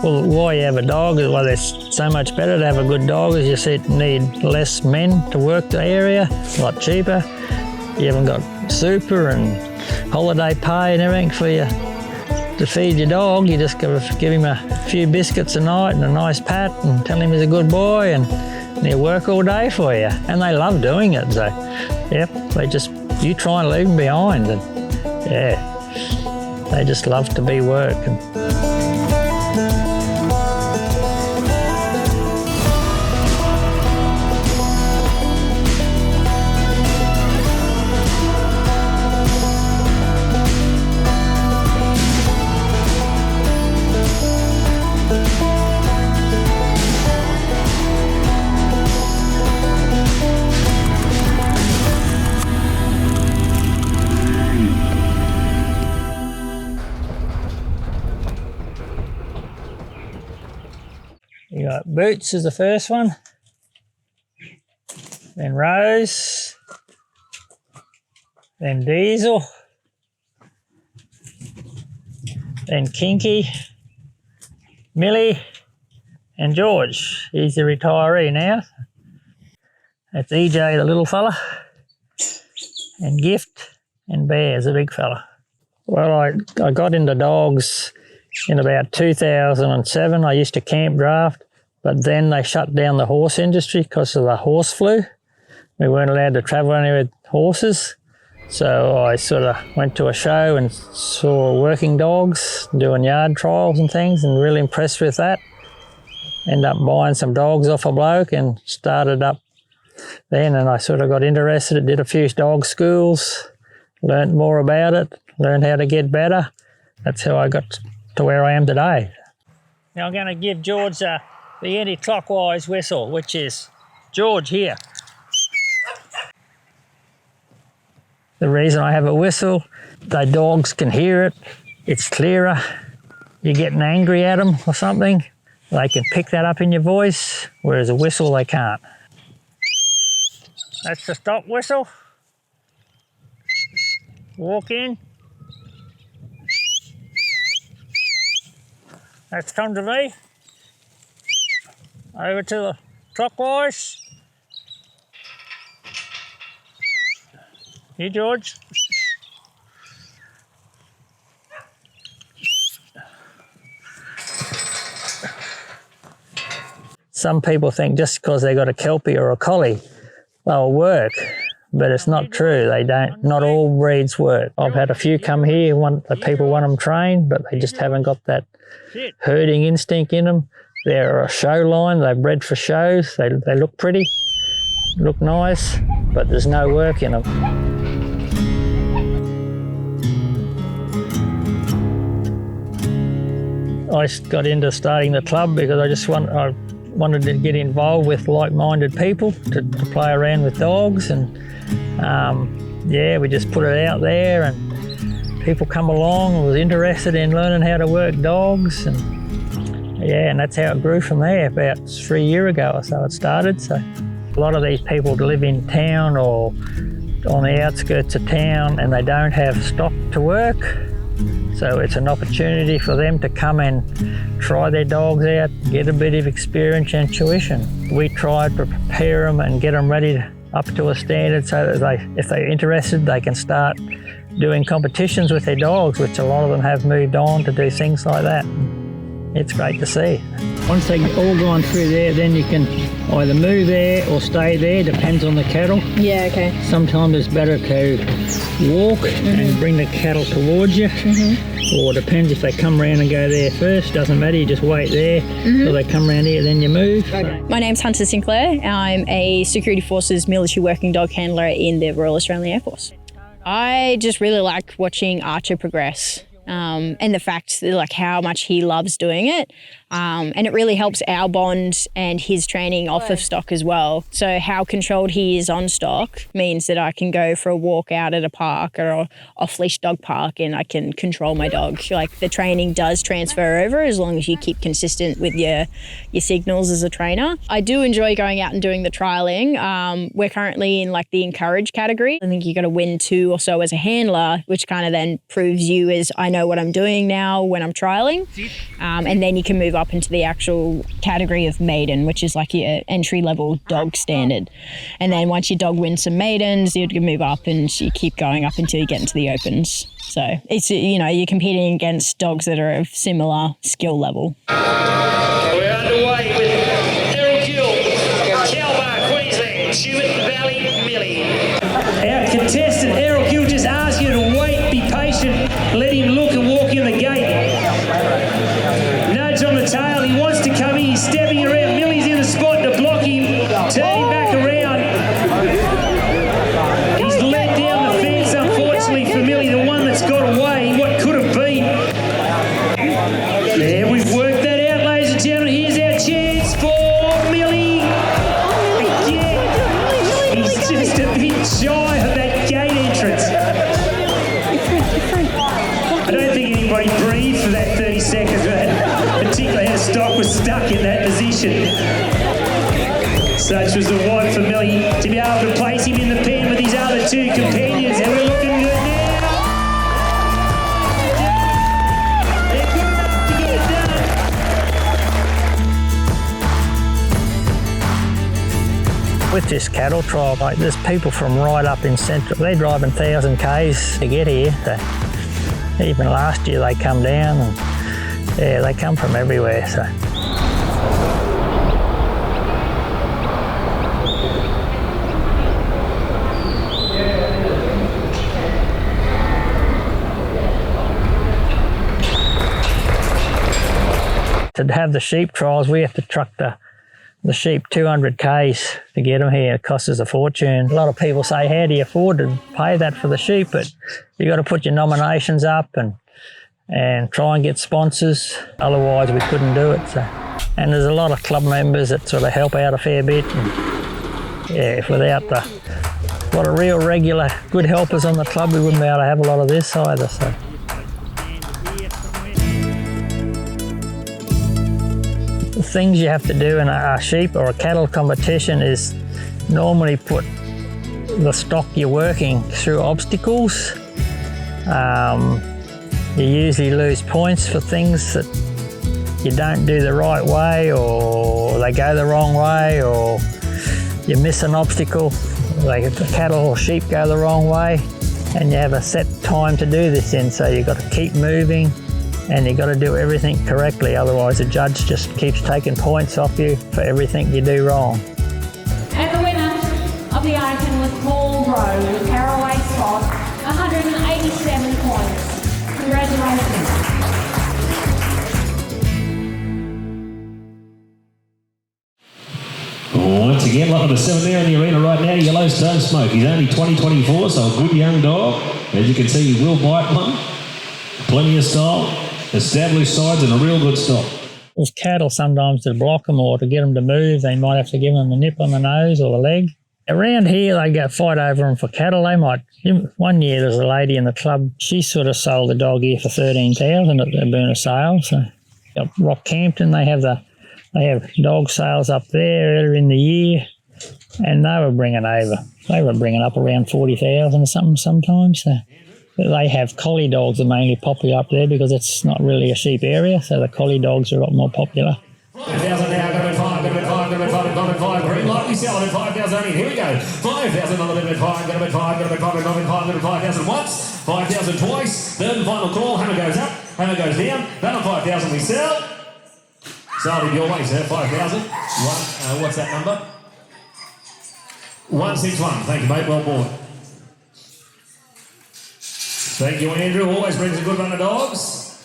Well, why you have a dog is, well, it's so much better to have a good dog, as you said, need less men to work the area, a lot cheaper. You haven't got super and holiday pay and everything for you to feed your dog. You just give him a few biscuits a night and a nice pat and tell him he's a good boy, and he'll work all day for you. And they love doing it, so, yep, you try and leave them behind, and yeah, they just love to be working. You got Boots is the first one, then Rose, then Diesel, then Kinky, Millie, and George. He's the retiree now. That's EJ, the little fella, and Gift, and Bear's the big fella. Well, I got into dogs in about 2007. I used to camp draft, but then they shut down the horse industry because of the horse flu. We weren't allowed to travel anywhere with horses. So I sort of went to a show and saw working dogs, doing yard trials and things, and really impressed with that. Ended up buying some dogs off a bloke and started up then, and I sort of got interested. Did a few dog schools, learnt more about it, learned how to get better. That's how I got to where I am today. Now I'm going to give George the anti-clockwise whistle, which is George here. The reason I have a whistle, the dogs can hear it, it's clearer. You're getting angry at them or something, they can pick that up in your voice, whereas a whistle they can't. That's the stop whistle. Walk in. That's come to me. Over to the clockwise. Here, George. Some people think just because they got a Kelpie or a Collie, they'll work, but it's not true. They don't. Not all breeds work. I've had a few come here, people want them trained, but they just haven't got that herding instinct in them. They're a show line, they're bred for shows, they look pretty, look nice, but there's no work in them. I got into starting the club because I wanted to get involved with like-minded people to play around with dogs, and yeah, we just put it out there and people come along and was interested in learning how to work dogs, and yeah, and that's how it grew from there. About 3 years ago or so it started. So a lot of these people live in town or on the outskirts of town and they don't have stock to work. So it's an opportunity for them to come and try their dogs out, get a bit of experience and tuition. We try to prepare them and get them ready up to a standard so that if they're interested, they can start doing competitions with their dogs, which a lot of them have moved on to do things like that. It's great to see. Once they've all gone through there, then you can either move there or stay there, depends on the cattle. Yeah, okay. Sometimes it's better to walk and bring the cattle towards you, or depends if they come around and go there first, doesn't matter, you just wait there till they come around here, then you move. Okay. My name's Hunter Sinclair. I'm a Security Forces military working dog handler in the Royal Australian Air Force. I just really like watching Archer progress. And the fact that, like, how much he loves doing it. And it really helps our bond and his training off of stock as well. So how controlled he is on stock means that I can go for a walk out at a park or a off-leash dog park and I can control my dog. Like, the training does transfer over as long as you keep consistent with your signals as a trainer. I do enjoy going out and doing the trialling. We're currently in like the encourage category. I think you got to win 2 or so as a handler, which kind of then proves you as I know what I'm doing now when I'm trialing. And then you can move up up into the actual category of maiden, which is like your entry-level dog standard. And then once your dog wins some maidens, you move up and you keep going up until you get into the opens. So it's, you know, you're competing against dogs that are of similar skill level. We're underway with Errol, Gill, Kelpie, Queensland, Stewart Valley, Millie. Our contestant Errol Gill just asks you to wait, be patient, let him look and walk in the gate. Nudge on the tail, he wants to come in, he's stepping around, Millie's in the spot to block him, turn him back around. He's let down the fence, unfortunately for Millie, the one that's got away, what could have been. Yeah, we've worked that out, ladies and gentlemen. Here's our chance for Millie. Again, he's just a bit shy of that gate entrance. I don't think anybody breathed for that 30 seconds, but particularly her stock was stuck in that position. Such was the want for Millie to be able to place him in the pen with his other two companions, and we're looking good now. With this cattle trial, like, there's people from right up in Central. They're driving 1,000 k's to get here. So even last year they come down, and yeah, they come from everywhere. So. To have the sheep trials, we have to truck the sheep 200 k's to get them here. It costs us a fortune. A lot of people say, how do you afford to pay that for the sheep? But you got to put your nominations up and try and get sponsors. Otherwise, we couldn't do it. So. And there's a lot of club members that sort of help out a fair bit. And yeah, without a lot of real regular good helpers on the club, we wouldn't be able to have a lot of this either. So. The things you have to do in a sheep or a cattle competition is normally put the stock you're working through obstacles. You usually lose points for things that you don't do the right way, or they go the wrong way, or you miss an obstacle, like if the cattle or sheep go the wrong way, and you have a set time to do this in, so you've got to keep moving. And you've got to do everything correctly, otherwise the judge just keeps taking points off you for everything you do wrong. And the winner of the Open was Paul Rowe with Caraway Spot, 187 points. Congratulations. Once again, lot number 7 there in the arena right now, Yellowstone Smoke. He's only 20-24, so a good young dog. As you can see, he will bite one. Plenty of style. Established sides and a real good stock. With cattle, sometimes to block them or to get them to move, they might have to give them a nip on the nose or the leg. Around here, they go fight over them for cattle. They might. One year, there's a lady in the club. She sort of sold the dog here for $13,000 at the Boonah sale. So, up Rockhampton, they have dog sales up there earlier in the year, and they were bringing up around $40,000 or something sometimes. So. They have collie dogs are mainly popular up there because it's not really a sheep area, so the collie dogs are a lot more popular. 5,000 now, got a 5, green light, we sell it at 5,000 only, here we go. 5,000 on the limit, 5, got a 5,000 once, 5,000 twice, third and final call, hammer goes up, hammer goes down, that on 5,000 we sell. Sold it your way, sir, 5,000. What's that number? 161, thank you mate, well bought. Thank you, Andrew. Always brings a good run of dogs.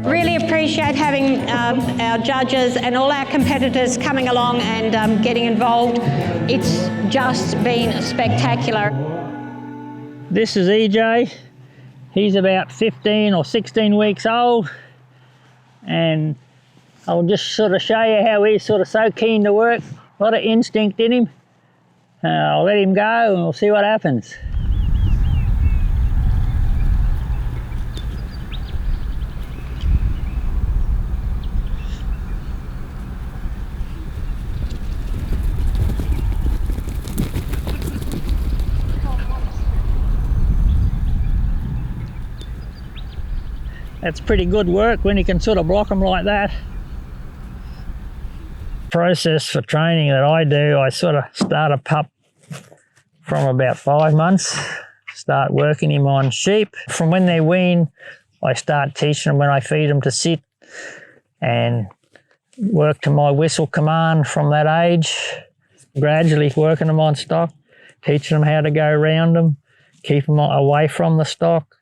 Really appreciate having our judges and all our competitors coming along and getting involved. It's just been spectacular. This is EJ. He's about 15 or 16 weeks old, and I'll just sort of show you how he's sort of so keen to work. A lot of instinct in him. I'll let him go and we'll see what happens. That's pretty good work when you can sort of block them like that. Process for training that I do, I sort of start a pup from about 5 months, start working him on sheep. From when they wean, I start teaching them when I feed them to sit and work to my whistle command from that age, gradually working them on stock, teaching them how to go around them, keep them away from the stock,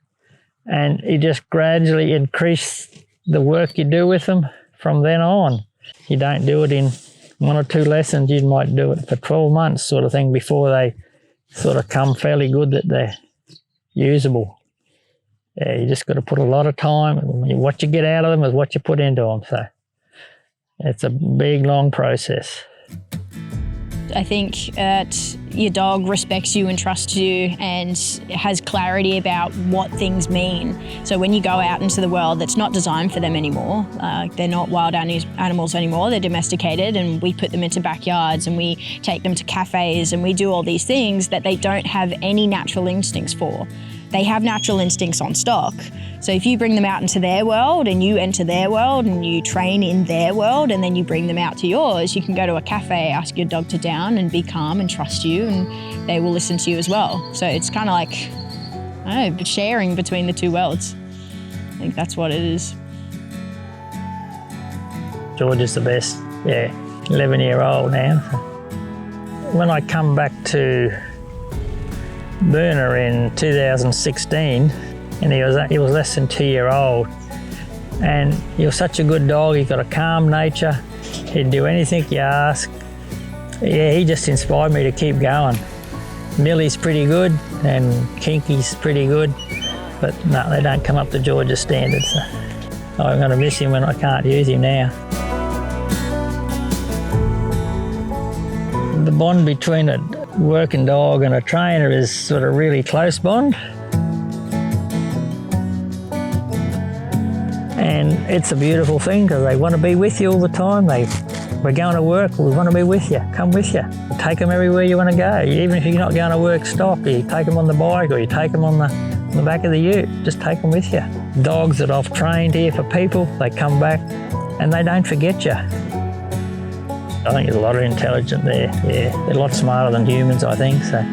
and you just gradually increase the work you do with them from then on. You don't do it in 1 or 2 lessons, you might do it for 12 months sort of thing before they sort of come fairly good that they're usable. Yeah, you just got to put a lot of time. What you get out of them is what you put into them. So it's a big, long process. I think that your dog respects you and trusts you and has clarity about what things mean. So when you go out into the world that's not designed for them anymore, they're not wild animals anymore, they're domesticated, and we put them into backyards and we take them to cafes and we do all these things that they don't have any natural instincts for. They have natural instincts on stock. So if you bring them out into their world and you enter their world and you train in their world and then you bring them out to yours, you can go to a cafe, ask your dog to down and be calm and trust you, and they will listen to you as well. So it's kind of like, I don't know, sharing between the two worlds. I think that's what it is. George is the best, 11-year-old now. When I come back to Boonah in 2016, and he was less than 2-year-old, and he was such a good dog. He got a calm nature. He'd do anything you ask. Yeah, he just inspired me to keep going. Millie's pretty good, and Kinky's pretty good, but no, they don't come up to George's standards. So I'm going to miss him when I can't use him now. The bond between a working dog and a trainer is sort of really close bond. And it's a beautiful thing because they want to be with you all the time. We're going to work, we want to be with you, come with you. Take them everywhere you want to go. Even if you're not going to work stock, or you take them on the bike or you take them on the back of the ute, just take them with you. Dogs that I've trained here for people, they come back and they don't forget you. I think there's a lot of intelligence there, yeah. They're a lot smarter than humans, I think, so.